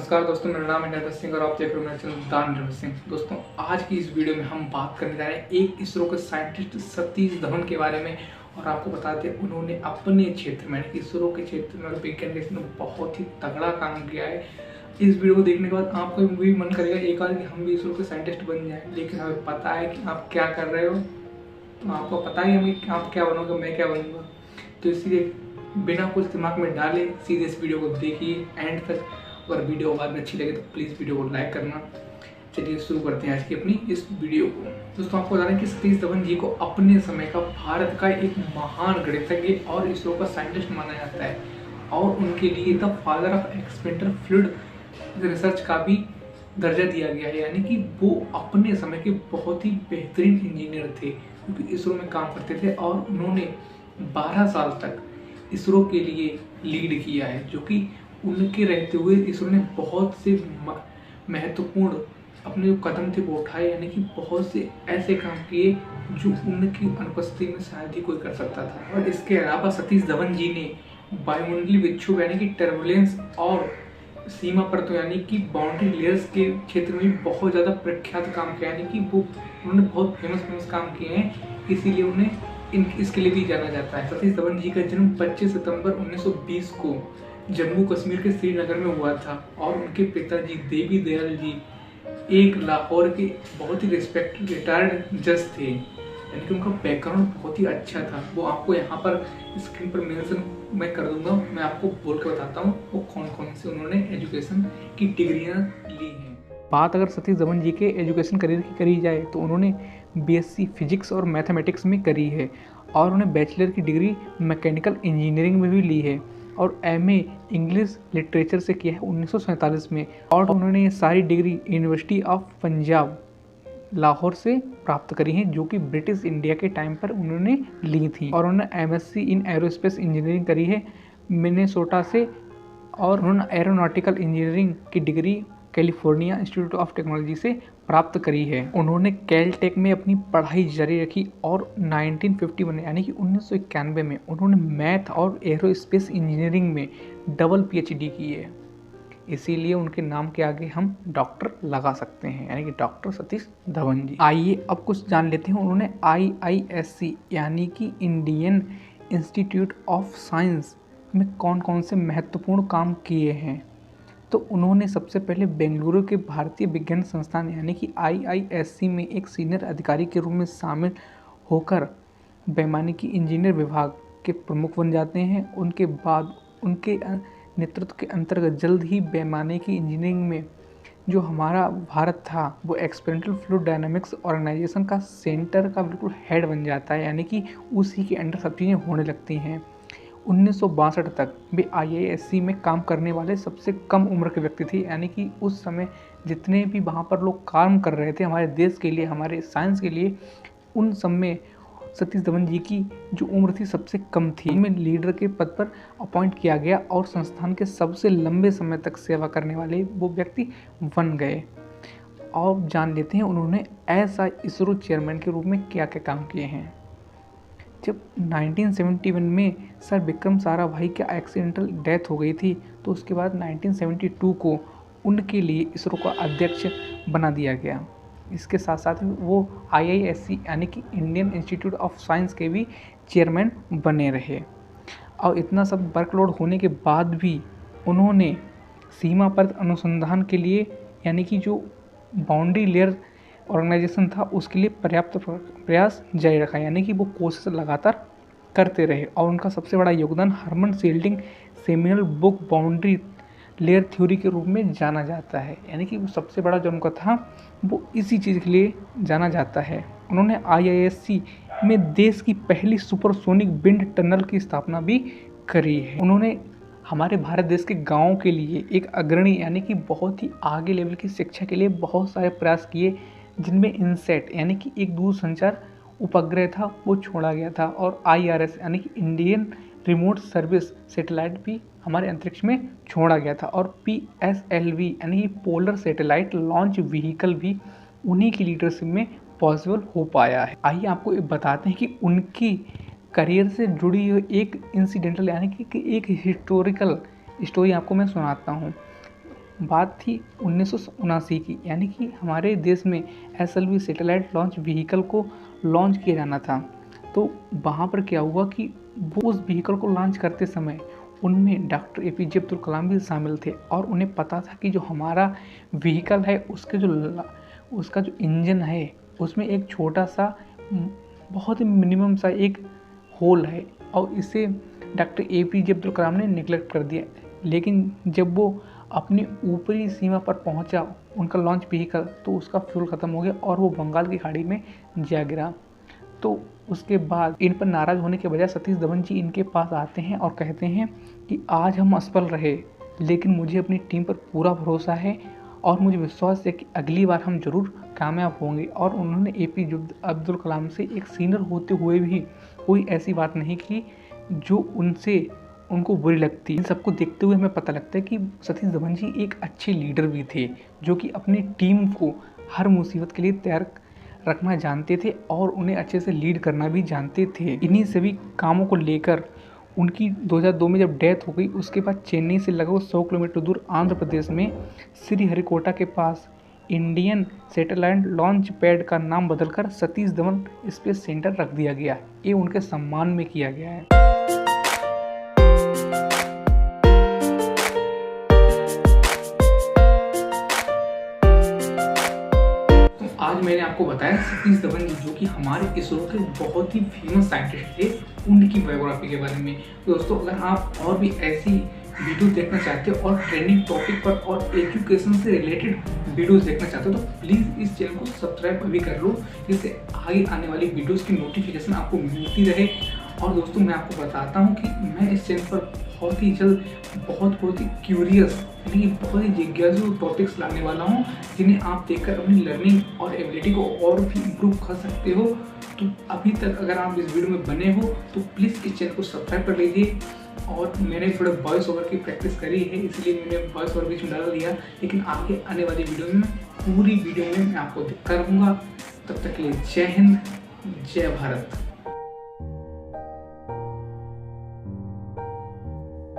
नमस्कार दोस्तों, मेरा नाम है निर्भय सिंह और आप देख रहे हो मेरा चैनल दान निर्भय सिंह। दोस्तों, आज की इस वीडियो में हम बात करने जा रहे हैं एक इसरो के साइंटिस्ट सतीश धवन के बारे में। और आपको बताते हैं उन्होंने अपने क्षेत्र में इसरो के क्षेत्र में और विज्ञान के क्षेत्र में बहुत ही तगड़ा काम किया है। इस वीडियो को देखने के बाद आपको भी मन करेगा एक बार कि हम भी इसरो के साइंटिस्ट बन जाए, लेकिन हमें पता है कि आप क्या कर रहे हो, तो आपको पता ही हमें आप क्या बनोगे, मैं क्या बनूंगा। तो इसलिए बिना कुछ दिमाग में डाले सीधे इस वीडियो को देखिए एंड तक। अगर वीडियो बाद में अच्छी लगे तो प्लीज़ वीडियो को लाइक करना। चलिए शुरू करते हैं आज की अपनी इस वीडियो को। दोस्तों, आपको बता दें कि सतीश धवन जी को अपने समय का भारत का एक महान गणितज्ञ और इसरो का साइंटिस्ट माना जाता है और उनके लिए the father of experimental fluid research का भी दर्जा दिया गया है। यानी कि वो अपने समय के बहुत ही बेहतरीन इंजीनियर थे क्योंकि इसरो में काम करते थे और उन्होंने 12 साल तक इसरो के लिए लीड किया है, जो कि उनके रहते हुए इसरो ने बहुत से महत्वपूर्ण अपने जो कदम थे वो उठाए। यानी कि बहुत से ऐसे काम किए जो उनकी अनुपस्थिति में शायद ही कोई कर सकता था। और इसके अलावा सतीश धवन जी ने वायुमंडलीय विक्षोभ यानी कि टर्बुलेंस और सीमा परतों यानी कि बाउंड्री लेयर्स के क्षेत्र में बहुत ज़्यादा प्रख्यात काम किया। यानी कि वो उन्होंने बहुत फेमस काम किए हैं, इसीलिए उन्हें इसके लिए भी जाना जाता है। सतीश धवन जी का जन्म 25 सितंबर 1920 को जम्मू कश्मीर के श्रीनगर में हुआ था और उनके पिताजी देवी दयाल जी एक लाहौर के बहुत ही रिस्पेक्टेड रिटायर्ड जज थे। यानी कि उनका बैकग्राउंड बहुत ही अच्छा था। वो आपको यहाँ पर स्क्रीन पर मेंशन मैं कर दूंगा, मैं आपको बोल के बताता हूँ वो कौन कौन से उन्होंने एजुकेशन की डिग्रियाँ ली हैं। बात अगर सतीश धवन जी के एजुकेशन करियर की करी जाए तो उन्होंने बीएससी फिजिक्स और मैथमेटिक्स में करी है और उन्हें बैचलर की डिग्री मैकेनिकल इंजीनियरिंग में भी ली है और एमए इंग्लिश लिटरेचर से किया है 1947 में। और उन्होंने ये सारी degree university of Punjab Lahore से प्राप्त करी हैं, जो कि ब्रिटिश इंडिया के टाइम पर उन्होंने ली थी। और उन्होंने एमएससी इन एरोस्पेस इंजीनियरिंग करी है मिनेसोटा से और उन्होंने एरोनॉटिकल इंजीनियरिंग की degree California institute of technology से प्राप्त करी है। उन्होंने कैलटेक में अपनी पढ़ाई जारी रखी और 1951 यानी कि 1991 में उन्होंने मैथ और एरोस्पेस इंजीनियरिंग में डबल पीएचडी की है। इसीलिए उनके नाम के आगे हम डॉक्टर लगा सकते हैं, यानी कि डॉक्टर सतीश धवन जी। आइए अब कुछ जान लेते हैं उन्होंने IISc यानी कि इंडियन इंस्टीट्यूट ऑफ साइंस में कौन कौन से महत्वपूर्ण काम किए हैं। तो उन्होंने सबसे पहले बेंगलुरु के भारतीय विज्ञान संस्थान यानी कि IISc में एक सीनियर अधिकारी के रूप में शामिल होकर वैमानिकी इंजीनियर विभाग के प्रमुख बन जाते हैं। उनके बाद उनके नेतृत्व के अंतर्गत जल्द ही वैमानिकी इंजीनियरिंग में जो हमारा भारत था वो एक्सपेरिमेंटल फ्लूइड डायनामिक्स ऑर्गेनाइजेशन का सेंटर का बिल्कुल हेड बन जाता है, यानी कि उसी के अंडर सब चीज़ें होने लगती हैं। 1962 तक वे IISc में काम करने वाले सबसे कम उम्र के व्यक्ति थे। यानी कि उस समय जितने भी वहाँ पर लोग काम कर रहे थे हमारे देश के लिए, हमारे साइंस के लिए, उन सब में सतीश धवन जी की जो उम्र थी सबसे कम थी। उनमें लीडर के पद पर अपॉइंट किया गया और संस्थान के सबसे लंबे समय तक सेवा करने वाले वो व्यक्ति बन गए। और जान लेते हैं उन्होंने ऐसा इसरो चेयरमैन के रूप में क्या क्या काम किए हैं। जब 1971 में सर विक्रम साराभाई का एक्सीडेंटल डेथ हो गई थी तो उसके बाद 1972 को उनके लिए इसरो का अध्यक्ष बना दिया गया। इसके साथ साथ वो IISc यानी कि इंडियन इंस्टीट्यूट ऑफ साइंस के भी चेयरमैन बने रहे। और इतना सब वर्कलोड होने के बाद भी उन्होंने सीमा परत अनुसंधान के लिए यानी कि जो बाउंड्री लेयर ऑर्गेनाइजेशन था उसके लिए पर्याप्त प्रयास जारी रखा, यानी कि वो कोशिश लगातार करते रहे। और उनका सबसे बड़ा योगदान हरमन सेल्डिंग seminal book boundary layer theory के रूप में जाना जाता है। यानी कि वो सबसे बड़ा जो उनका था वो इसी चीज़ के लिए जाना जाता है। उन्होंने IISc में देश की पहली सुपरसोनिक विंड टनल की स्थापना भी करी है। उन्होंने हमारे भारत देश के गाँव के लिए एक अग्रणी यानी कि बहुत ही आगे लेवल की शिक्षा के लिए बहुत सारे प्रयास किए, जिनमें इनसेट यानी कि एक दूरसंचार उपग्रह था वो छोड़ा गया था और IRS यानी कि इंडियन रिमोट सर्विस सैटेलाइट भी हमारे अंतरिक्ष में छोड़ा गया था और PSLV यानी कि पोलर सैटेलाइट लॉन्च व्हीकल भी उन्हीं की लीडरशिप में पॉसिबल हो पाया है। आइए आपको बताते हैं कि उनकी करियर से जुड़ी हुई एक इंसिडेंटल यानी कि एक हिस्टोरिकल स्टोरी आपको मैं सुनाता हूँ। बात थी 1979 की, यानी कि हमारे देश में SLV सैटेलाइट लॉन्च व्हीकल को लॉन्च किया जाना था। तो वहाँ पर क्या हुआ कि वो उस व्हीकल को लॉन्च करते समय उनमें डॉक्टर APJ अब्दुल कलाम भी शामिल थे और उन्हें पता था कि जो हमारा व्हीकल है उसका जो इंजन है उसमें एक छोटा सा बहुत ही मिनिमम सा एक होल है और इसे डॉक्टर APJ अब्दुल कलाम ने निगलेक्ट कर दिया। लेकिन जब वो अपनी ऊपरी सीमा पर पहुंचा उनका लॉन्च व्हीकल, तो उसका फ्यूल ख़त्म हो गया और वो बंगाल की खाड़ी में जा गिरा। तो उसके बाद इन पर नाराज़ होने के बजाय सतीश धवन जी इनके पास आते हैं और कहते हैं कि आज हम असफल रहे, लेकिन मुझे अपनी टीम पर पूरा भरोसा है और मुझे विश्वास है कि अगली बार हम ज़रूर कामयाब होंगे। और उन्होंने APJ अब्दुल कलाम से एक सीनियर होते हुए भी कोई ऐसी बात नहीं की जो उनको बुरी लगती। इन सबको देखते हुए हमें पता लगता है कि सतीश धवन जी एक अच्छे लीडर भी थे, जो कि अपनी टीम को हर मुसीबत के लिए तैयार रखना जानते थे और उन्हें अच्छे से लीड करना भी जानते थे। इन्हीं सभी कामों को लेकर उनकी 2002 में जब डेथ हो गई, उसके बाद चेन्नई से लगभग 100 किलोमीटर दूर आंध्र प्रदेश में श्रीहरिकोटा के पास इंडियन सैटेलाइट लॉन्च पैड का नाम बदलकर सतीश धवन स्पेस सेंटर रख दिया गया। ये उनके सम्मान में किया गया है। आज मैंने आपको बताया सतीश धवन जी, जो कि हमारे इसरो के बहुत ही फेमस साइंटिस्ट थे, उनकी बायोग्राफी के बारे में। तो दोस्तों, अगर आप और भी ऐसी वीडियो देखना चाहते हो और ट्रेंडिंग टॉपिक पर और एजुकेशन से रिलेटेड वीडियोस देखना चाहते हो, तो प्लीज़ इस चैनल को सब्सक्राइब अभी कर लो, जिससे आगे आने वाली वीडियोस की नोटिफिकेशन आपको मिलती रहे। और दोस्तों, मैं आपको बताता हूँ कि मैं इस चैनल पर बहुत ही जल्द बहुत ही क्यूरियस, यानी कि बहुत ही जिज्ञासु टॉपिक्स लाने वाला हूँ, जिन्हें आप देखकर अपनी लर्निंग और एबिलिटी को और भी इम्प्रूव कर सकते हो। तो अभी तक अगर आप इस वीडियो में बने हो तो प्लीज़ इस चैनल को सब्सक्राइब कर लीजिए। और मैंने थोड़ा वॉइस ओवर की प्रैक्टिस करी है, इसलिए मैंने वॉइस ओवर बीच में डाल दिया, लेकिन आगे आने वाली वीडियो में पूरी वीडियो में मैं आपको दिखा रहूँगा। तब तक के लिए जय हिंद, जय भारत।